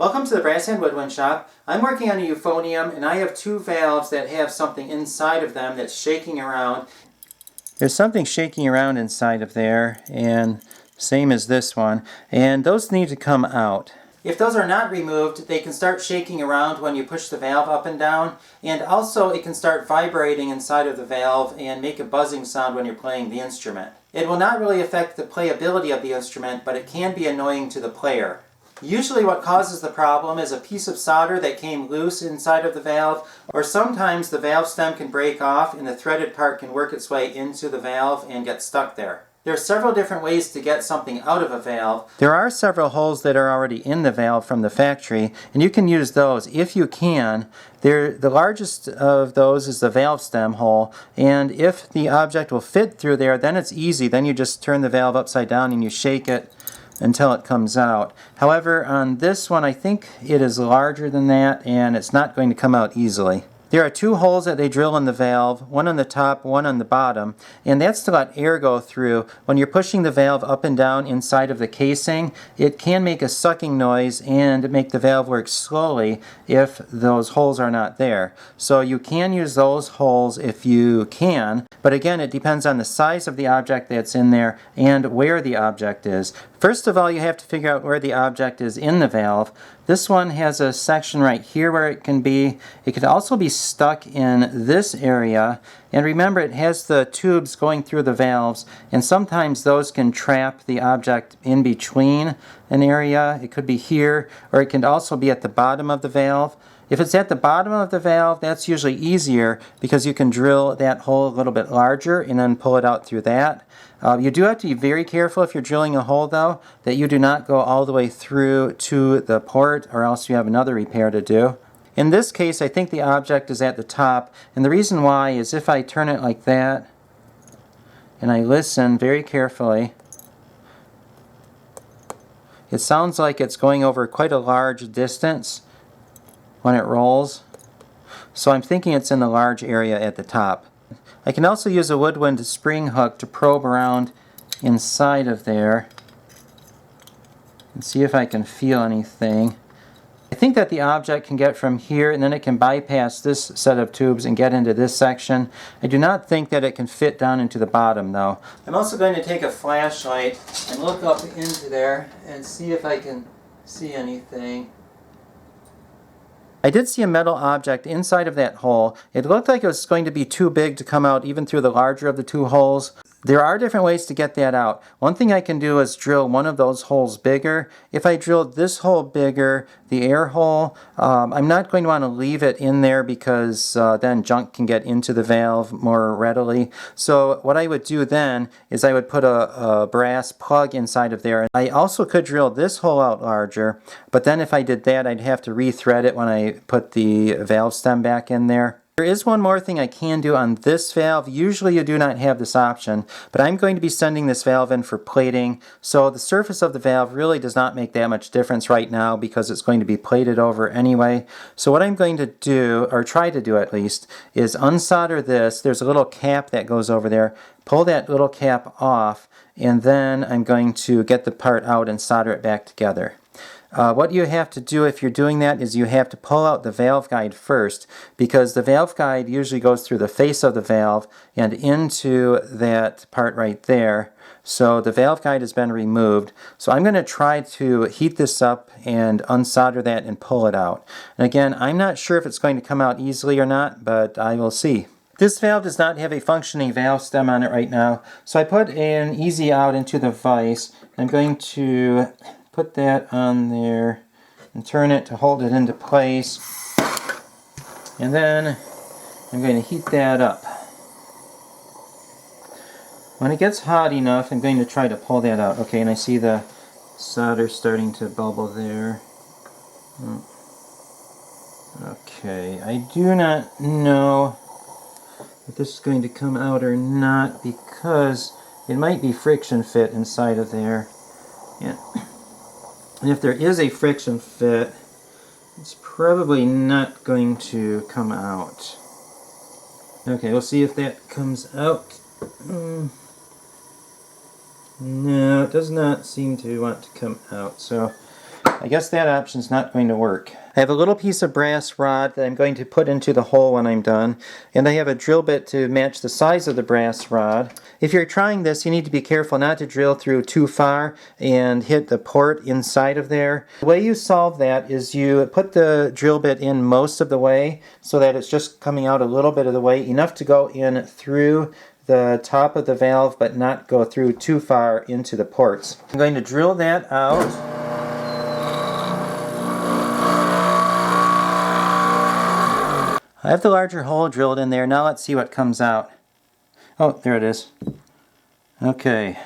Welcome to the Brass and Woodwind Shop. I'm working on a euphonium and I have two valves that have something inside of them that's shaking around. There's something shaking around inside of there, and same as this one, and those need to come out. If those are not removed, they can start shaking around when you push the valve up and down, and also it can start vibrating inside of the valve and make a buzzing sound when you're playing the instrument. It will not really affect the playability of the instrument, but it can be annoying to the player. Usually what causes the problem is a piece of solder that came loose inside of the valve, or sometimes the valve stem can break off and the threaded part can work its way into the valve and get stuck there. There are several different ways to get something out of a valve. There are several holes that are already in the valve from the factory, and you can use those if you can. The largest of those is the valve stem hole, and if the object will fit through there, then it's easy. Then you just turn the valve upside down and you shake it until it comes out. However, on this one I think it is larger than that and it's not going to come out easily. There are two holes that they drill in the valve, one on the top, one on the bottom, and that's to let air go through. When you're pushing the valve up and down inside of the casing, it can make a sucking noise and make the valve work slowly if those holes are not there. So you can use those holes if you can, but again it depends on the size of the object that's in there and where the object is. First of all, you have to figure out where the object is in the valve. This one has a section right here where it can be. It could also be stuck in this area. And remember, it has the tubes going through the valves, and sometimes those can trap the object in between an area. It could be here, or it can also be at the bottom of the valve. If it's at the bottom of the valve, that's usually easier because you can drill that hole a little bit larger and then pull it out through that. You do have to be very careful if you're drilling a hole, though, that you do not go all the way through to the port, or else you have another repair to do. In this case, I think the object is at the top, and the reason why is if I turn it like that and I listen very carefully, it sounds like it's going over quite a large distance when it rolls. So I'm thinking it's in the large area at the top. I can also use a woodwind spring hook to probe around inside of there and see if I can feel anything. I think that the object can get from here and then it can bypass this set of tubes and get into this section. I do not think that it can fit down into the bottom, though. I'm also going to take a flashlight and look up into there and see if I can see anything. I did see a metal object inside of that hole. It looked like it was going to be too big to come out even through the larger of the two holes. There are different ways to get that out. One thing I can do is drill one of those holes bigger. If I drilled this hole bigger, the air hole, I'm not going to want to leave it in there because then junk can get into the valve more readily. So what I would do then is I would put a brass plug inside of there. I also could drill this hole out larger, but then if I did that, I'd have to re-thread it when I put the valve stem back in there. There is one more thing I can do on this valve. Usually you do not have this option, but I'm going to be sending this valve in for plating, so the surface of the valve really does not make that much difference right now because it's going to be plated over anyway. So what I'm going to do, or try to do at least, is unsolder this. There's a little cap that goes over there. Pull that little cap off, and then I'm going to get the part out and solder it back together. What you have to do if you're doing that is you have to pull out the valve guide first, because the valve guide usually goes through the face of the valve and into that part right there. So the valve guide has been removed. So I'm going to try to heat this up and unsolder that and pull it out. And again, I'm not sure if it's going to come out easily or not, but I will see. This valve does not have a functioning valve stem on it right now, so I put an easy out into the vise. I'm going to put that on there and turn it to hold it into place, and then I'm going to heat that up. When it gets hot enough, I'm going to try to pull that out. Okay, and I see the solder starting to bubble there. Okay, I do not know if this is going to come out or not because it might be friction fit inside of there. Yeah. And if there is a friction fit, it's probably not going to come out. Okay, we'll see if that comes out. No, it does not seem to want to come out. So I guess that option's not going to work. I have a little piece of brass rod that I'm going to put into the hole when I'm done, and I have a drill bit to match the size of the brass rod. If you're trying this, you need to be careful not to drill through too far and hit the port inside of there. The way you solve that is you put the drill bit in most of the way so that it's just coming out a little bit of the way, enough to go in through the top of the valve but not go through too far into the ports. I'm going to drill that out. I have the larger hole drilled in there. Now let's see what comes out. Oh, there it is. Okay,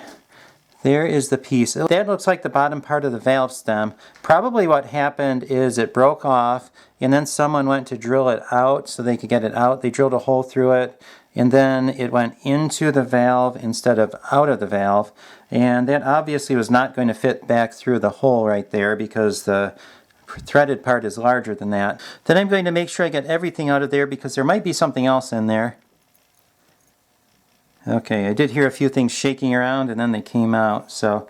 there is the piece. That looks like the bottom part of the valve stem. Probably what happened is it broke off and then someone went to drill it out so they could get it out. They drilled a hole through it and then it went into the valve instead of out of the valve, and that obviously was not going to fit back through the hole right there because the threaded part is larger than that. Then I'm going to make sure I get everything out of there because there might be something else in there. Okay, I did hear a few things shaking around and then they came out, so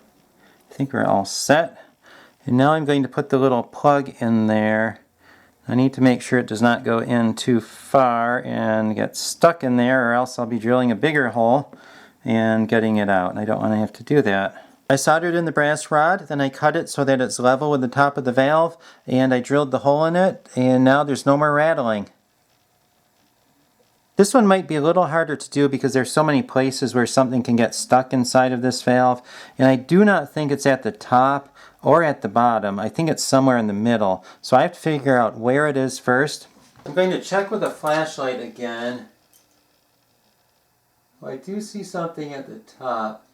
I think we're all set. And now I'm going to put the little plug in there. I need to make sure it does not go in too far and get stuck in there, or else I'll be drilling a bigger hole and getting it out, and I don't want to have to do that. I soldered in the brass rod, then I cut it so that it's level with the top of the valve, and I drilled the hole in it, and now there's no more rattling. This one might be a little harder to do because there's so many places where something can get stuck inside of this valve, and I do not think it's at the top or at the bottom. I think it's somewhere in the middle, so I have to figure out where it is first. I'm going to check with a flashlight again. Well, I do see something at the top.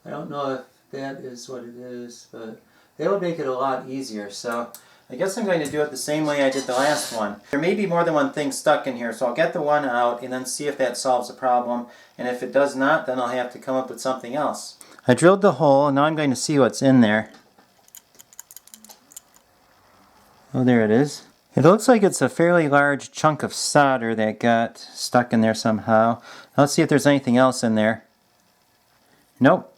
I don't know if that is what it is, but that would make it a lot easier. So I guess I'm going to do it the same way I did the last one. There may be more than one thing stuck in here, so I'll get the one out and then see if that solves the problem. And if it does not, then I'll have to come up with something else. I drilled the hole, and now I'm going to see what's in there. Oh, there it is. It looks like it's a fairly large chunk of solder that got stuck in there somehow. Let's see if there's anything else in there. Nope.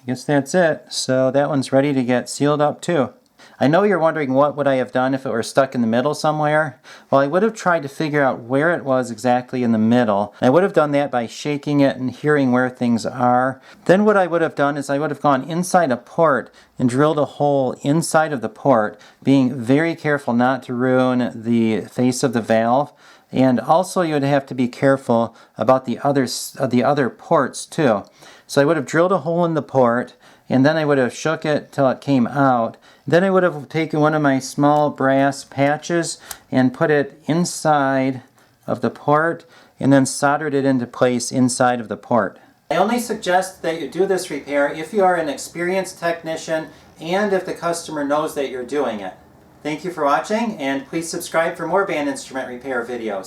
I guess that's it. So that one's ready to get sealed up too. I know you're wondering what would I have done if it were stuck in the middle somewhere. Well, I would have tried to figure out where it was exactly in the middle. I would have done that by shaking it and hearing where things are. Then what I would have done is I would have gone inside a port and drilled a hole inside of the port, being very careful not to ruin the face of the valve. And also you would have to be careful about the other ports too. So I would have drilled a hole in the port, and then I would have shook it till it came out. Then I would have taken one of my small brass patches and put it inside of the port and then soldered it into place inside of the port. I only suggest that you do this repair if you are an experienced technician and if the customer knows that you're doing it. Thank you for watching, and please subscribe for more band instrument repair videos.